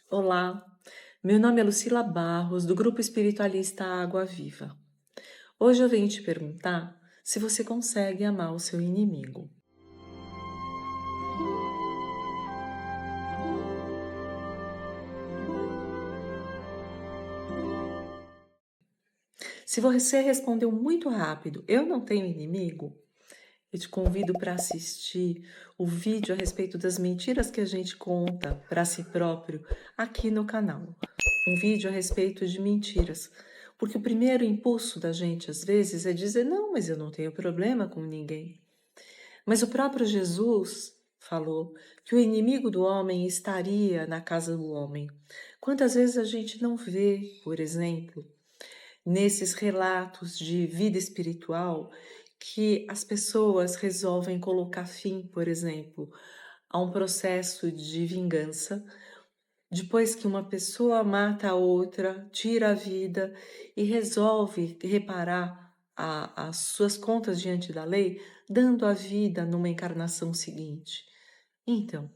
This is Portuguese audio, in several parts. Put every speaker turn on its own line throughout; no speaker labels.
Olá, meu nome é Lucila Barros, do Grupo Espiritualista Água Viva. Hoje eu venho te perguntar se você consegue amar o seu inimigo. Se você respondeu muito rápido, eu não tenho inimigo, eu te convido para assistir o vídeo a respeito das mentiras que a gente conta para si próprio aqui no canal. Um vídeo a respeito de mentiras. Porque o primeiro impulso da gente, às vezes, é dizer: não, mas eu não tenho problema com ninguém. Mas o próprio Jesus falou que o inimigo do homem estaria na casa do homem. Quantas vezes a gente não vê, por exemplo, nesses relatos de vida espiritual, que as pessoas resolvem colocar fim, por exemplo, a um processo de vingança, depois que uma pessoa mata a outra, tira a vida e resolve reparar as suas contas diante da lei, dando a vida numa encarnação seguinte. Então,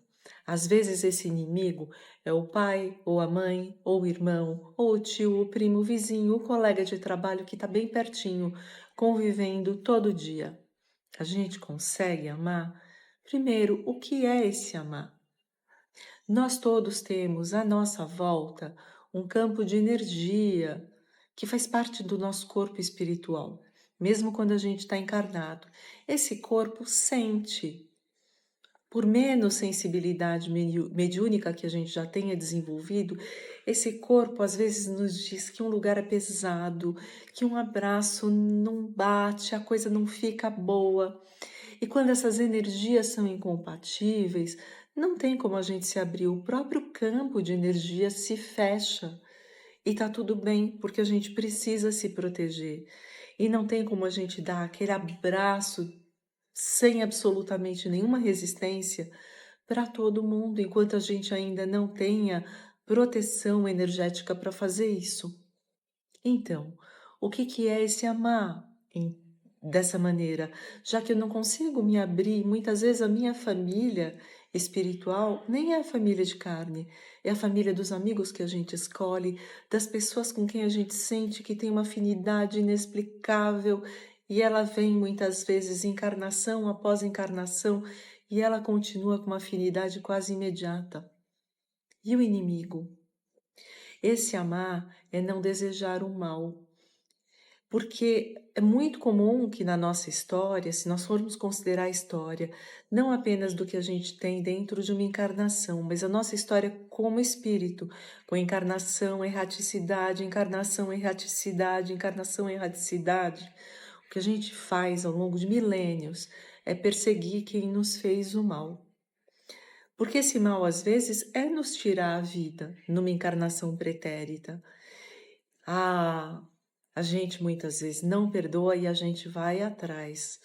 às vezes esse inimigo é o pai, ou a mãe, ou o irmão, ou o tio, o primo, o vizinho, o colega de trabalho que está bem pertinho, convivendo todo dia. A gente consegue amar? Primeiro, o que é esse amar? Nós todos temos à nossa volta um campo de energia que faz parte do nosso corpo espiritual, mesmo quando a gente está encarnado. Esse corpo sente. Por menos sensibilidade mediúnica que a gente já tenha desenvolvido, esse corpo às vezes nos diz que um lugar é pesado, que um abraço não bate, a coisa não fica boa. E quando essas energias são incompatíveis, não tem como a gente se abrir, o próprio campo de energia se fecha. E tá tudo bem, porque a gente precisa se proteger. E não tem como a gente dar aquele abraço sem absolutamente nenhuma resistência para todo mundo, enquanto a gente ainda não tenha proteção energética para fazer isso. Então, o que é esse amar dessa maneira? Já que eu não consigo me abrir, muitas vezes a minha família espiritual nem é a família de carne, é a família dos amigos que a gente escolhe, das pessoas com quem a gente sente que tem uma afinidade inexplicável e ela vem muitas vezes encarnação após encarnação e ela continua com uma afinidade quase imediata. E o inimigo? Esse amar é não desejar o mal. Porque é muito comum que na nossa história, se nós formos considerar a história, não apenas do que a gente tem dentro de uma encarnação, mas a nossa história como espírito, com encarnação, erraticidade, encarnação, erraticidade, encarnação, erraticidade, o que a gente faz ao longo de milênios é perseguir quem nos fez o mal. Porque esse mal, às vezes, é nos tirar a vida numa encarnação pretérita. A gente muitas vezes não perdoa e a gente vai atrás.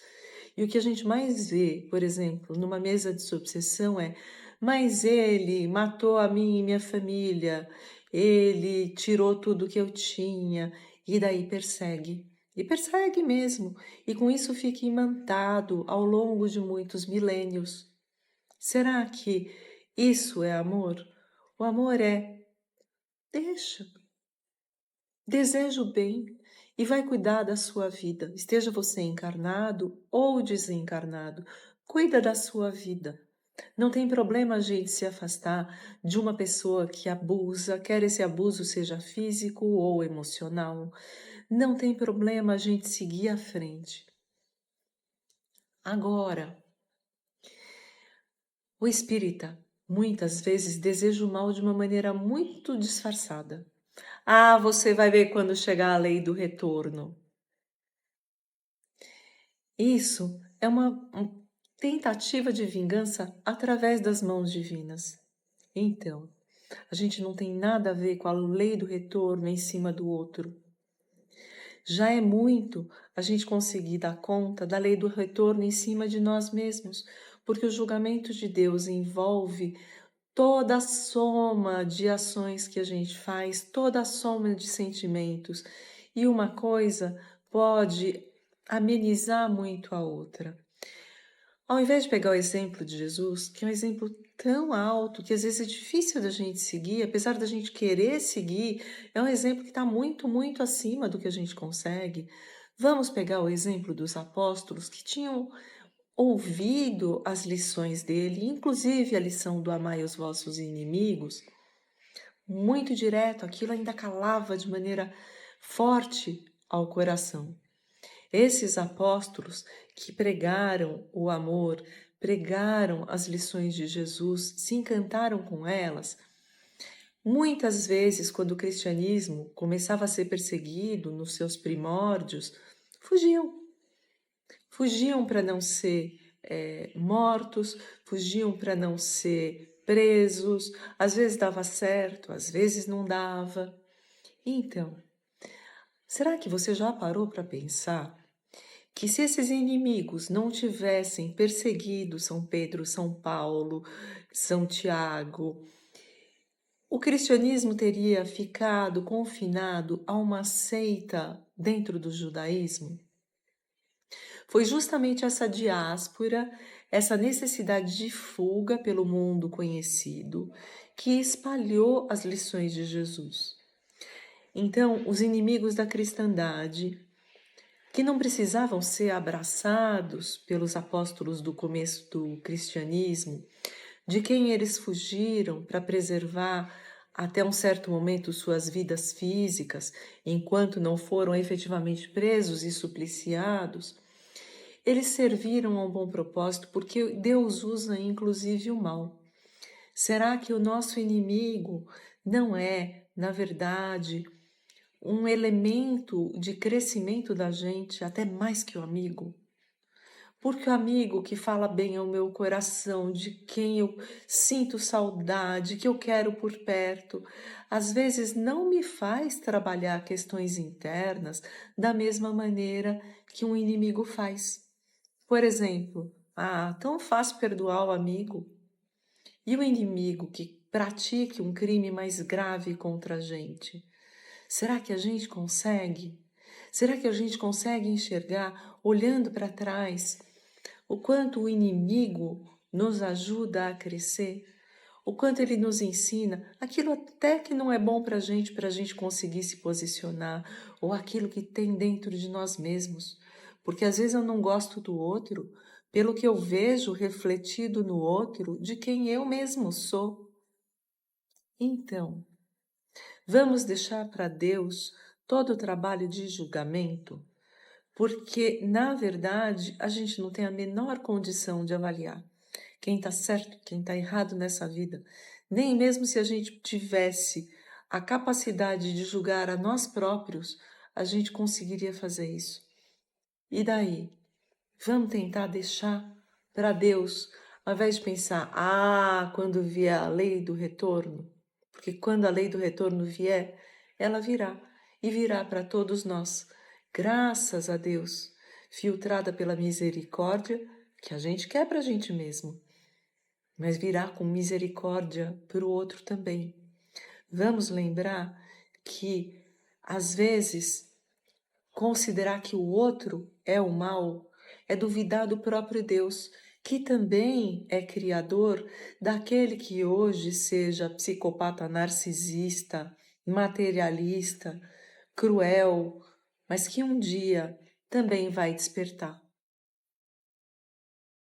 E o que a gente mais vê, por exemplo, numa mesa de subseção é: mas ele matou a mim e minha família, ele tirou tudo que eu tinha, e daí persegue. E persegue mesmo, e com isso fica imantado ao longo de muitos milênios. Será que isso é amor? O amor é: deixa, deseja o bem e vai cuidar da sua vida, esteja você encarnado ou desencarnado. Cuida da sua vida. Não tem problema a gente se afastar de uma pessoa que abusa, quer esse abuso seja físico ou emocional. Não tem problema a gente seguir à frente. Agora, o espírita muitas vezes deseja o mal de uma maneira muito disfarçada. Ah, você vai ver quando chegar a lei do retorno. Isso é uma tentativa de vingança através das mãos divinas. Então, a gente não tem nada a ver com a lei do retorno em cima do outro. Já é muito a gente conseguir dar conta da lei do retorno em cima de nós mesmos, porque o julgamento de Deus envolve toda a soma de ações que a gente faz, toda a soma de sentimentos. E uma coisa pode amenizar muito a outra. Ao invés de pegar o exemplo de Jesus, que é um exemplo tão alto que às vezes é difícil da gente seguir, apesar da gente querer seguir, é um exemplo que está muito, muito acima do que a gente consegue. Vamos pegar o exemplo dos apóstolos que tinham ouvido as lições dele, inclusive a lição do amai os vossos inimigos, muito direto, aquilo ainda calava de maneira forte ao coração. Esses apóstolos que pregaram o amor, pregaram as lições de Jesus, se encantaram com elas, muitas vezes, quando o cristianismo começava a ser perseguido nos seus primórdios, fugiam. Fugiam para não ser mortos, fugiam para não ser presos, às vezes dava certo, às vezes não dava. Então, será que você já parou para pensar que se esses inimigos não tivessem perseguido São Pedro, São Paulo, São Tiago, o cristianismo teria ficado confinado a uma seita dentro do judaísmo? Foi justamente essa diáspora, essa necessidade de fuga pelo mundo conhecido, que espalhou as lições de Jesus. Então, os inimigos da cristandade, que não precisavam ser abraçados pelos apóstolos do começo do cristianismo, de quem eles fugiram para preservar até um certo momento suas vidas físicas, enquanto não foram efetivamente presos e supliciados, eles serviram a um bom propósito porque Deus usa inclusive o mal. Será que o nosso inimigo não é, na verdade, um elemento de crescimento da gente até mais que o amigo? Porque o amigo que fala bem ao meu coração, de quem eu sinto saudade, que eu quero por perto, às vezes não me faz trabalhar questões internas da mesma maneira que um inimigo faz. Por exemplo, tão fácil perdoar o amigo. E o inimigo que pratique um crime mais grave contra a gente? Será que a gente consegue? Será que a gente consegue enxergar, olhando para trás, o quanto o inimigo nos ajuda a crescer? O quanto ele nos ensina aquilo até que não é bom para a gente conseguir se posicionar, ou aquilo que tem dentro de nós mesmos. Porque às vezes eu não gosto do outro, pelo que eu vejo refletido no outro de quem eu mesmo sou. Então, vamos deixar para Deus todo o trabalho de julgamento, porque, na verdade, a gente não tem a menor condição de avaliar quem está certo, quem está errado nessa vida. Nem mesmo se a gente tivesse a capacidade de julgar a nós próprios, a gente conseguiria fazer isso. E daí? Vamos tentar deixar para Deus, ao invés de pensar, quando vier a lei do retorno, porque quando a lei do retorno vier, ela virá, e virá para todos nós, graças a Deus, filtrada pela misericórdia que a gente quer para a gente mesmo, mas virá com misericórdia para o outro também. Vamos lembrar que, às vezes, considerar que o outro é o mal é duvidar do próprio Deus, que também é criador daquele que hoje seja psicopata narcisista, materialista, cruel, mas que um dia também vai despertar.